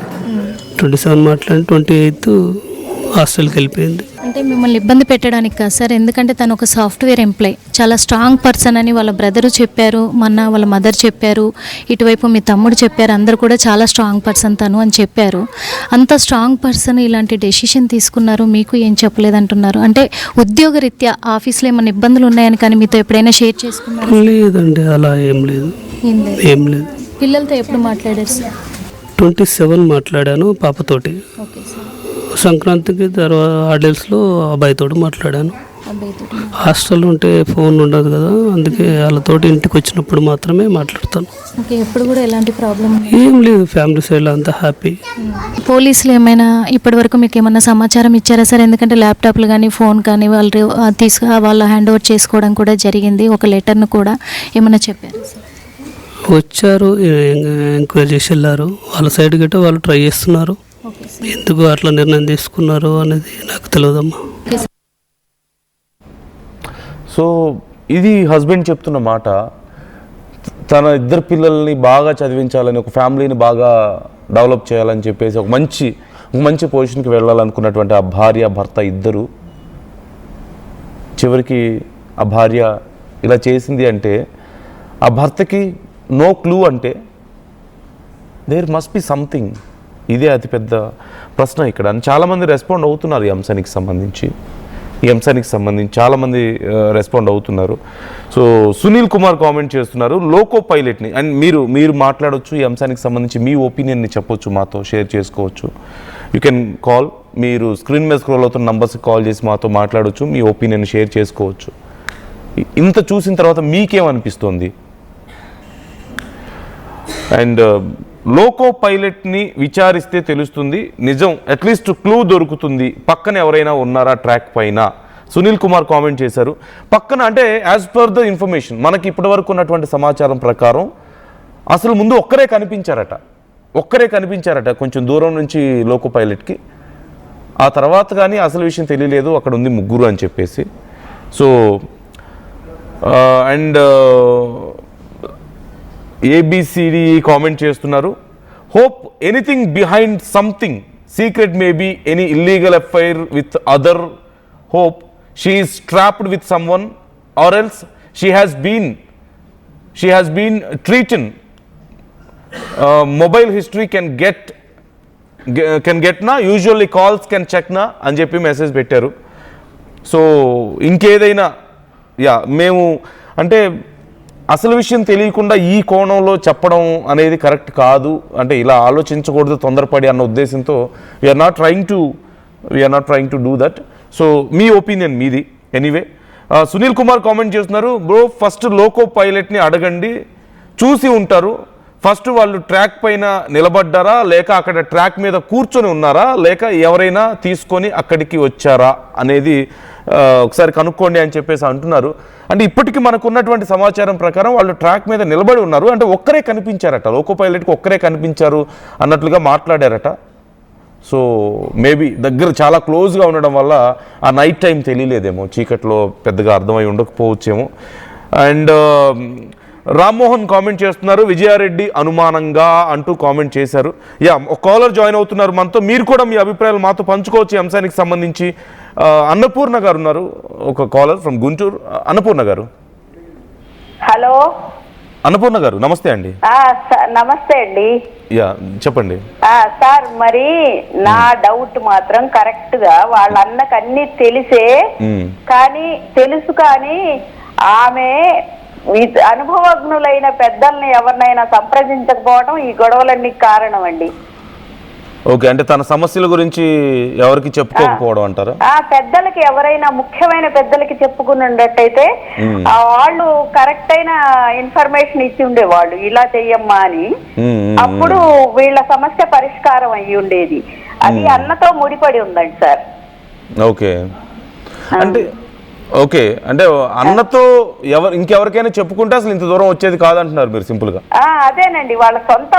27 మాట్లాడి 28 హాస్టల్కి వెళ్ళిపోయింది. అంటే మిమ్మల్ని ఇబ్బంది పెట్టడానికి కాదు సార్, ఎందుకంటే తను ఒక సాఫ్ట్వేర్ ఎంప్లాయ్, చాలా స్ట్రాంగ్ పర్సన్ అని వాళ్ళ బ్రదరు చెప్పారు, మొన్న వాళ్ళ మదర్ చెప్పారు, ఇటువైపు మీ తమ్ముడు చెప్పారు, అందరు కూడా చాలా స్ట్రాంగ్ పర్సన్ తను అని చెప్పారు. అంత స్ట్రాంగ్ పర్సన్ ఇలాంటి డెసిషన్ తీసుకున్నారు, మీకు ఏం చెప్పలేదంటున్నారు. అంటే ఉద్యోగరీత్యా ఆఫీస్లో ఏమైనా ఇబ్బందులు ఉన్నాయని కానీ మీతో ఎప్పుడైనా షేర్ చేసుకున్నారు? లేదండి, అలా ఏం లేదు. ఏం లేదు. పిల్లలతో ఎప్పుడు మాట్లాడారు సార్? 27 మాట్లాడాను పాపతోటి. Okay sir. సంక్రాంతికి తర్వాత హాలిడేస్లో అబ్బాయితో మాట్లాడాను. అబ్బాయితో హాస్టల్ ఉంటే ఫోన్ ఉండదు కదా, అందుకే వాళ్ళతోటి ఇంటికి వచ్చినప్పుడు మాత్రమే మాట్లాడతాను. ఓకే. ఎప్పుడు కూడా ఎలాంటి ప్రాబ్లం ఏం లేదు, ఫ్యామిలీ సైడ్లో అంతా హ్యాపీ. పోలీసులు ఏమైనా ఇప్పటివరకు మీకు ఏమైనా సమాచారం ఇచ్చారా సార్? ఎందుకంటే ల్యాప్టాప్లు కానీ ఫోన్ కానీ వాళ్ళు హ్యాండ్ ఓవర్ చేసుకోవడం కూడా జరిగింది, ఒక లెటర్ను కూడా ఏమైనా చెప్పారు సార్? వచ్చారు, ఎంక్వైరీ చేసి వెళ్ళారు. వాళ్ళ సైడ్ గట్ట వాళ్ళు ట్రై చేస్తున్నారు. ఎందుకు అట్లా నిర్ణయం తీసుకున్నారు అనేది నాకు తెలియదమ్మా. సో ఇది హస్బెండ్ చెప్తున్న మాట. తన ఇద్దరు పిల్లల్ని బాగా చదివించాలని, ఒక ఫ్యామిలీని బాగా డెవలప్ చేయాలని చెప్పేసి ఒక మంచి పొజిషన్కి వెళ్ళాలనుకున్నటువంటి ఆ భార్య భర్త ఇద్దరు చివరికి ఆ భార్య ఇలా చేసింది అంటే ఆ భర్తకి నో క్లూ అంటే దేర్ మస్ట్ బి సంథింగ్. ఇదే అతిపెద్ద ప్రశ్న ఇక్కడ. అని చాలామంది రెస్పాండ్ అవుతున్నారు ఈ అంశానికి సంబంధించి చాలామంది రెస్పాండ్ అవుతున్నారు. సో సునీల్ కుమార్ కామెంట్ చేస్తున్నారు, లోకో పైలట్ని. అండ్ మీరు మాట్లాడవచ్చు, ఈ అంశానికి సంబంధించి మీ ఒపీనియన్ని చెప్పొచ్చు, మాతో షేర్ చేసుకోవచ్చు. You can call. మీరు స్క్రీన్ మీద స్క్రోల్ అవుతున్న నంబర్స్కి కాల్ చేసి మాతో మాట్లాడవచ్చు, మీ ఒపీనియన్ షేర్ చేసుకోవచ్చు. ఇంత చూసిన తర్వాత మీకేమనిపిస్తుంది? అండ్ లోకో పైలట్ని విచారిస్తే తెలుస్తుంది నిజం, అట్లీస్ట్ క్లూ దొరుకుతుంది, పక్కన ఎవరైనా ఉన్నారా ట్రాక్ పైన. సునీల్ కుమార్ కామెంట్ చేశారు. పక్కన అంటే యాజ్ పర్ ద ఇన్ఫర్మేషన్ మనకి ఇప్పటివరకు ఉన్నటువంటి సమాచారం ప్రకారం అసలు ముందు ఒక్కరే కనిపించారట కొంచెం దూరం నుంచి లోకో పైలట్కి. ఆ తర్వాత కానీ అసలు విషయం తెలియలేదు, అక్కడ ఉంది ముగ్గురు అని చెప్పేసి. సో అండ్ ఏబిసిడి కామెంట్ చేస్తున్నారు, hope anything behind something secret maybe any illegal affair with other, hope she is trapped with someone or else she has been treated, mobile history can get నా, usually calls can check నా అని చెప్పి message పెట్టారు. So ఇంకేదైనా మేము అంటే అసలు విషయం తెలియకుండా ఈ కోణంలో చెప్పడం అనేది కరెక్ట్ కాదు, అంటే ఇలా ఆలోచించకూడదు తొందరపడి అన్న ఉద్దేశంతో we are not trying to do that. So మీ ఒపీనియన్ మీది. ఎనీవే సునీల్ కుమార్ కామెంట్ చేస్తున్నారు, బ్రో ఫస్ట్ లోకో పైలట్ని అడగండి, చూసి ఉంటారు ఫస్ట్ వాళ్ళు ట్రాక్ పైన నిలబడ్డారా లేక అక్కడ ట్రాక్ మీద కూర్చొని ఉన్నారా లేక ఎవరైనా తీసుకొని అక్కడికి వచ్చారా అనేది ఒకసారి కనుక్కోండి అని చెప్పేసి అంటున్నారు. అంటే ఇప్పటికీ మనకు ఉన్నటువంటి సమాచారం ప్రకారం వాళ్ళు ట్రాక్ మీద నిలబడి ఉన్నారు, అంటే ఒక్కరే కనిపించారట, లోకో పైలట్కి ఒక్కరే కనిపించారు అన్నట్లుగా మాట్లాడారట. సో మేబీ దగ్గర చాలా క్లోజ్గా ఉండడం వల్ల ఆ నైట్ టైం తెలియలేదేమో, చీకట్లో పెద్దగా అర్థమై ఉండకపోవచ్చేమో. అండ్ రామ్మోహన్ కామెంట్ చేస్తున్నారు, విజయారెడ్డి అనుమానంగా అంటూ కామెంట్ చేశారు. ఒక కాలర్ జాయిన్ అవుతున్నారు మనతో, మీరు కూడా మీ అభిప్రాయాలు మాతో పంచుకోవచ్చు ఈ అంశానికి సంబంధించి. అన్నపూర్ణ గారు ఉన్నారు, ఒక కాలర్ ఫ్రమ్ గుంటూరు. అన్నపూర్ణ గారు. హలో అన్నపూర్ణ గారు నమస్తే అండి. నమస్తే అండి. చెప్పండి సార్. మరి నా డౌట్ మాత్రం కరెక్ట్ గా వాళ్ళ అన్నకు అన్ని తెలిసే తెలుసు కానీ ఆమె అనుభవజ్ఞులైన పెద్దల్ని ఎవరినైనా సంప్రదించకపోవడం ఈ గొడవలన్నీ కారణం అండి. ఓకే, అంటే తన సమస్యల గురించి ఎవరికి చెప్పుకోకపోవడం అంటారా? పెద్దలకి ఎవరైనా ముఖ్యమైన పెద్దలకి చెప్పుకున్నట్టయితే వాళ్ళు కరెక్ట్ అయిన ఇన్ఫర్మేషన్ ఇచ్చి ఉండేవాళ్ళు, ఇలా చెయ్యమ్మా అని. అప్పుడు వీళ్ళ సమస్య పరిష్కారం అయ్యి ఉండేది. అది అన్నతో ముడిపడి ఉందండి సార్. ఓకే, అంటే అన్నతో ఇంకెవరికైనా చెప్పుకుంటే అసలు ఇంత దూరం వచ్చేది కాదంటున్నారు మీరు సింపుల్ గా. అదేనండి, వాళ్ళ సొంత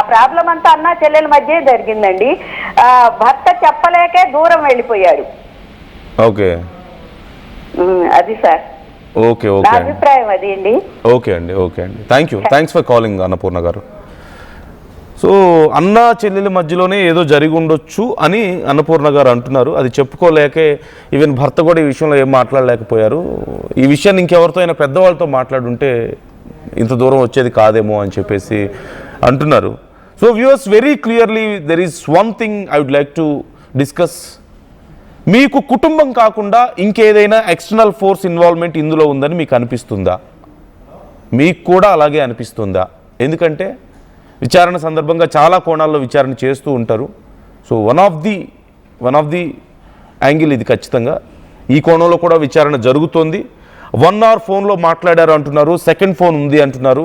ప్రాబ్లం అంతా అన్న చెల్లెల మధ్య జరిగిందండి. భర్త చెప్పలేకే దూరం వెళ్ళిపోయాడు. ఓకే, అది సార్. ఓకే నా అభిప్రాయం అది అండి. ఓకే అండి థ్యాంక్స్ ఫర్ కాలింగ్ అన్నపూర్ణ గారు. సో అన్న చెల్లెల మధ్యలోనే ఏదో జరిగి ఉండొచ్చు అని అన్నపూర్ణ గారు అంటున్నారు. అది చెప్పుకోలేకే ఈవెన్ భర్త కూడా ఈ విషయంలో ఏం మాట్లాడలేకపోయారు. ఈ విషయాన్ని ఇంకెవరితో అయినా పెద్దవాళ్ళతో మాట్లాడుంటే ఇంత దూరం వచ్చేది కాదేమో అని చెప్పేసి అంటున్నారు. So viewers, very clearly there is one thing I would like to discuss. మీకు కుటుంబం కాకుండా ఇంకేదైనా ఎక్స్టర్నల్ ఫోర్స్ ఇన్వాల్వ్మెంట్ ఇందులో ఉందని మీకు అనిపిస్తుందా? మీకు కూడా అలాగే అనిపిస్తుందా? ఎందుకంటే విచారణ సందర్భంగా చాలా కోణాల్లో విచారణ చేస్తూ ఉంటారు. So one of the angle ఇది ఖచ్చితంగా. ఈ కోణంలో కూడా విచారణ జరుగుతోంది. 1 hour ఫోన్లో మాట్లాడారు అంటున్నారు, సెకండ్ ఫోన్ ఉంది అంటున్నారు.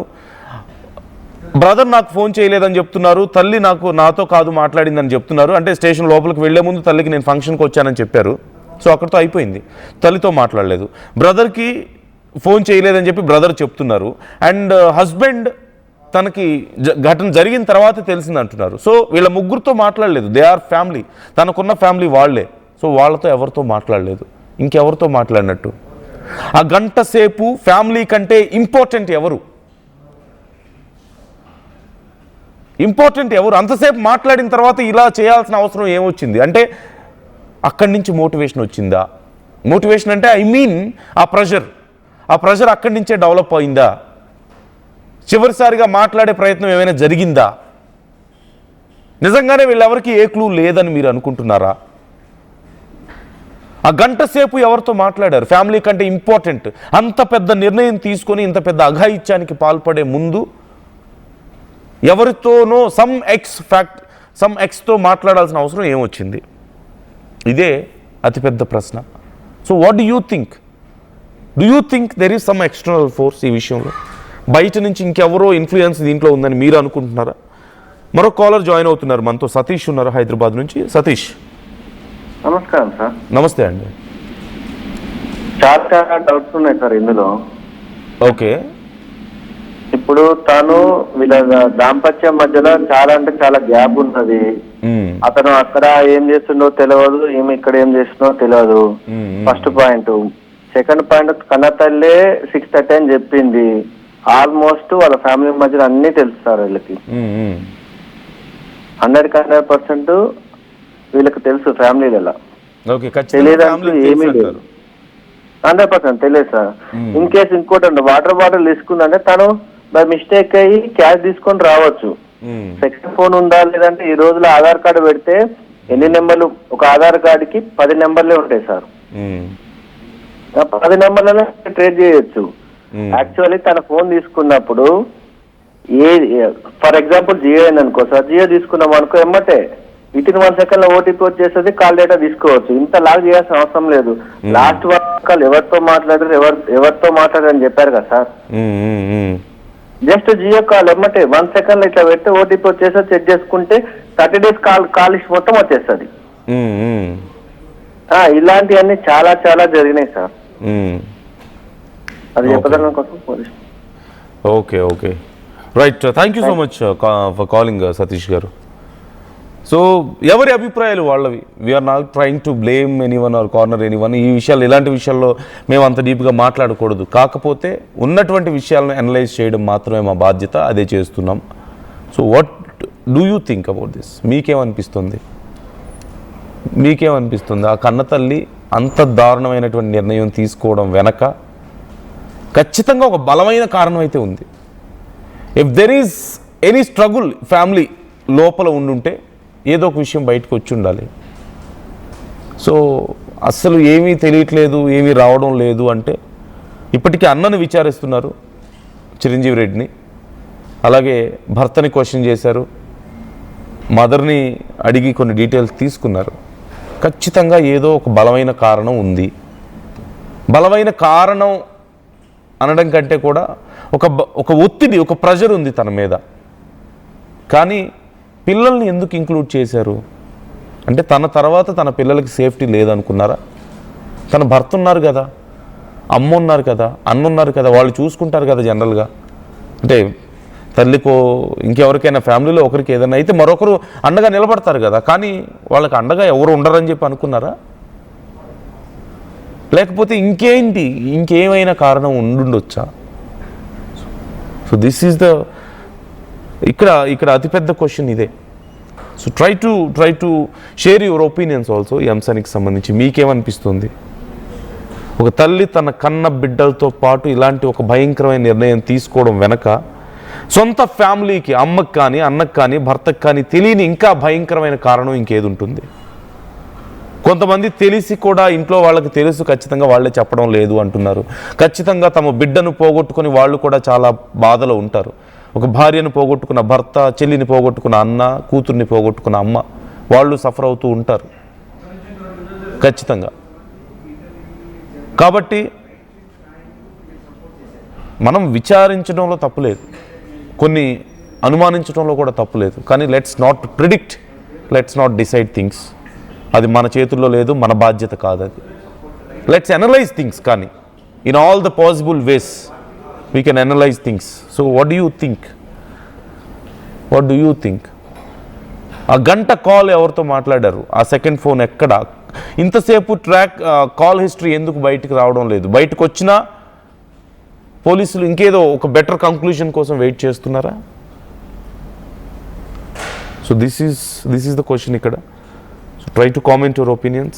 బ్రదర్ నాకు ఫోన్ చేయలేదని చెప్తున్నారు, తల్లి నాతో కాదు మాట్లాడిందని చెప్తున్నారు. అంటే స్టేషన్ లోపలికి వెళ్లే ముందు తల్లికి నేను ఫంక్షన్కి వచ్చానని చెప్పారు. సో అక్కడితో అయిపోయింది, తల్లితో మాట్లాడలేదు. బ్రదర్కి ఫోన్ చేయలేదని చెప్పి బ్రదర్ చెప్తున్నారు. అండ్ హస్బెండ్ తనకి ఘటన జరిగిన తర్వాత తెలిసింది అంటున్నారు. సో వీళ్ళ ముగ్గురితో మాట్లాడలేదు, దే ఆర్ ఫ్యామిలీ, తనకున్న ఫ్యామిలీ వాళ్లే. సో వాళ్ళతో ఎవరితో మాట్లాడలేదు, ఇంకెవరితో మాట్లాడినట్టు? ఆ గంట సేపు ఫ్యామిలీ కంటే ఇంపార్టెంట్ ఎవరు? అంతసేపు మాట్లాడిన తర్వాత ఇలా చేయాల్సిన అవసరం ఏమొచ్చింది? అంటే అక్కడి నుంచి మోటివేషన్ వచ్చిందా? మోటివేషన్ అంటే ఐ మీన్ ఆ ప్రెషర్ అక్కడి నుంచే డెవలప్ అయిందా? చివరిసారిగా మాట్లాడే ప్రయత్నం ఏమైనా జరిగిందా? నిజంగానే వీళ్ళెవరికి ఏ క్లూ లేదని మీరు అనుకుంటున్నారా? ఆ గంట సేపు ఎవరితో మాట్లాడారు? ఫ్యామిలీ కంటే ఇంపార్టెంట్, అంత పెద్ద నిర్ణయం తీసుకొని ఇంత పెద్ద అఘాయిత్యానికి పాల్పడే ముందు ఎవరితోనో సమ్ ఎక్స్తో మాట్లాడాల్సిన అవసరం ఏమొచ్చింది? ఇదే అతిపెద్ద ప్రశ్న. So what do you think there is some external force ఈ విషయంలో? బయట నుంచి ఇంకెవరో ఇన్ఫ్లుయెన్స్ దీంట్లో ఉందని మీరు అనుకుంటున్నారా? మరో కాలర్ జాయిన్ అవుతున్నారు మనతో, సతీష్ ఉన్నారు హైదరాబాద్ నుంచి. సతీష్. నమస్కారం సార్. నమస్తే అండి. చాలా చాలా డౌట్స్ ఉన్నాయి సార్ ఇందులో. ఓకే. ఇప్పుడు తాను వీళ్ళ దాంపత్యం మధ్యలో చాలా అంటే చాలా గ్యాప్ ఉన్నది. అతను అక్కడ ఏం చేస్తుండో తెలియదు, ఈమె ఇక్కడ ఏం చేస్తుందో తెలియదు. First point. సెకండ్ పాయింట్, కన్న తల్లే 6:30 అని చెప్పింది. ఆల్మోస్ట్ వాళ్ళ ఫ్యామిలీ మధ్యలో అన్ని తెలుసు సార్ వీళ్ళకి. 100% వీళ్ళకి తెలుసు ఫ్యామిలీలలో. తెలియదంటూ ఏమీ లేదు. 100% తెలియదు సార్. ఇన్ కేసు ఇంకోటి వాటర్ బాటిల్ తీసుకుందంటే తను బై మిస్టేక్ అయ్యి క్యాష్ తీసుకొని రావచ్చు. సెకండ్ ఫోన్ ఉందా లేదంటే ఈ రోజులో ఆధార్ కార్డు పెడితే ఎన్ని నెంబర్లు, ఒక ఆధార్ కార్డుకి 10 నెంబర్లే ఉంటాయి సార్. 10 నెంబర్లనే ట్రేడ్ చేయొచ్చు. యాక్చువల్లీ తన ఫోన్ తీసుకున్నప్పుడు ఫర్ ఎగ్జాంపుల్ జియో అయిందనుకో సార్, జియో తీసుకున్నాం అనుకో, ఎమ్మటే వితిన్ 1 సెకండ్ లో ఓటీపీ వచ్చేస్తుంది, కాల్ డేటా తీసుకోవచ్చు. ఇంత లాగ్ చేయాల్సిన అవసరం లేదు. లాస్ట్ కాల్ ఎవరితో మాట్లాడారు ఎవరితో మాట్లాడారని చెప్పారు కదా సార్. జస్ట్ జియో కాల్ ఎమ్మటే 1 సెకండ్ లో ఇట్లా పెడితే ఓటీపీ వచ్చేసి చెక్ చేసుకుంటే 30 days కాల్ లిస్ట్ మొత్తం వచ్చేస్తుంది. ఇలాంటివన్నీ చాలా చాలా జరిగినాయి సార్. అది చెప్పడం కోసం police. Okay okay right. Thank you so much for calling Satish garu. So ఎవరి అభిప్రాయాలు వాళ్ళవి. We are not trying to blame anyone or corner anyone. ఈ విషయాలు, ఇలాంటి విషయాల్లో మేము అంత డీప్గా మాట్లాడకూడదు. కాకపోతే ఉన్నటువంటి విషయాలను అనలైజ్ చేయడం మాత్రమే మా బాధ్యత, అదే చేస్తున్నాం. So what do you think about this? మీకేమనిపిస్తుంది? ఆ కన్నతల్లి అంత దారుణమైనటువంటి నిర్ణయం తీసుకోవడం వెనక ఖచ్చితంగా ఒక బలమైన కారణం అయితే ఉంది. If there is any struggle family లోపల ఉండుంటే ఏదో ఒక విషయం బయటకు వచ్చి ఉండాలి. సో అస్సలు ఏమీ తెలియట్లేదు, ఏమీ రావడం లేదు అంటే ఇప్పటికీ అన్నను విచారిస్తున్నారు, చిరంజీవి రెడ్డిని. అలాగే భర్తని క్వశ్చన్ చేశారు, మదర్ని అడిగి కొన్ని డీటెయిల్స్ తీసుకున్నారు. ఖచ్చితంగా ఏదో ఒక బలమైన కారణం ఉంది. బలమైన కారణం అనడం కంటే కూడా ఒక ఒత్తిడి, ఒక ప్రెషర్ ఉంది తన మీద. కానీ పిల్లల్ని ఎందుకు ఇంక్లూడ్ చేశారు అంటే తన తర్వాత తన పిల్లలకి సేఫ్టీ లేదనుకున్నారా? తన భర్త ఉన్నారు కదా, అమ్మ ఉన్నారు కదా, అన్న ఉన్నారు కదా, వాళ్ళు చూసుకుంటారు కదా. జనరల్గా అంటే తల్లికో ఇంకెవరికైనా ఫ్యామిలీలో ఒకరికి ఏదైనా అయితే మరొకరు అండగా నిలబడతారు కదా. కానీ వాళ్ళకి అండగా ఎవరు ఉండరని చెప్పి అనుకున్నారా? లేకపోతే ఇంకేమైనా కారణం ఉండుండొచ్చా? సో దిస్ ఈజ్ ద ఇక్కడ అతిపెద్ద క్వశ్చన్ ఇదే. So try to share your opinions also ఈ అంశానికి సంబంధించి. మీకేమనిపిస్తుంది? ఒక తల్లి తన కన్న బిడ్డలతో పాటు ఇలాంటి ఒక భయంకరమైన నిర్ణయం తీసుకోవడం వెనక సొంత ఫ్యామిలీకి, అమ్మకి కానీ అన్నకు కానీ భర్తకు కానీ తెలియని ఇంకా భయంకరమైన కారణం ఇంకేది ఉంటుంది? కొంతమంది తెలిసి కూడా ఇంట్లో వాళ్ళకి తెలుసు, ఖచ్చితంగా వాళ్ళే చెప్పడం లేదు అంటున్నారు. ఖచ్చితంగా తమ బిడ్డను పోగొట్టుకుని వాళ్ళు కూడా చాలా బాధలో ఉంటారు. ఒక భార్యను పోగొట్టుకున్న భర్త, చెల్లిని పోగొట్టుకున్న అన్న, కూతుర్ని పోగొట్టుకున్న అమ్మ, వాళ్ళు సఫర్ అవుతూ ఉంటారు ఖచ్చితంగా. కాబట్టి మనం విచారించడంలో తప్పులేదు, కొన్ని అనుమానించడంలో కూడా తప్పులేదు. కానీ let's not predict, let's not decide things. అది మన చేతుల్లో లేదు, మన బాధ్యత కాదు అది. Let's analyse things. కానీ in all the possible ways we can analyse things. So what do you think? ఆ గంట కాల్ ఎవరితో మాట్లాడారు? ఆ సెకండ్ ఫోన్ ఎక్కడ? ఇంతసేపు కాల్ హిస్టరీ ఎందుకు బయటకు రావడం లేదు? బయటకు వచ్చినా పోలీసులు ఇంకేదో ఒక బెటర్ కంక్లూజన్ కోసం వెయిట్ చేస్తున్నారా? So this is the question ఇక్కడ. So try to comment your opinions.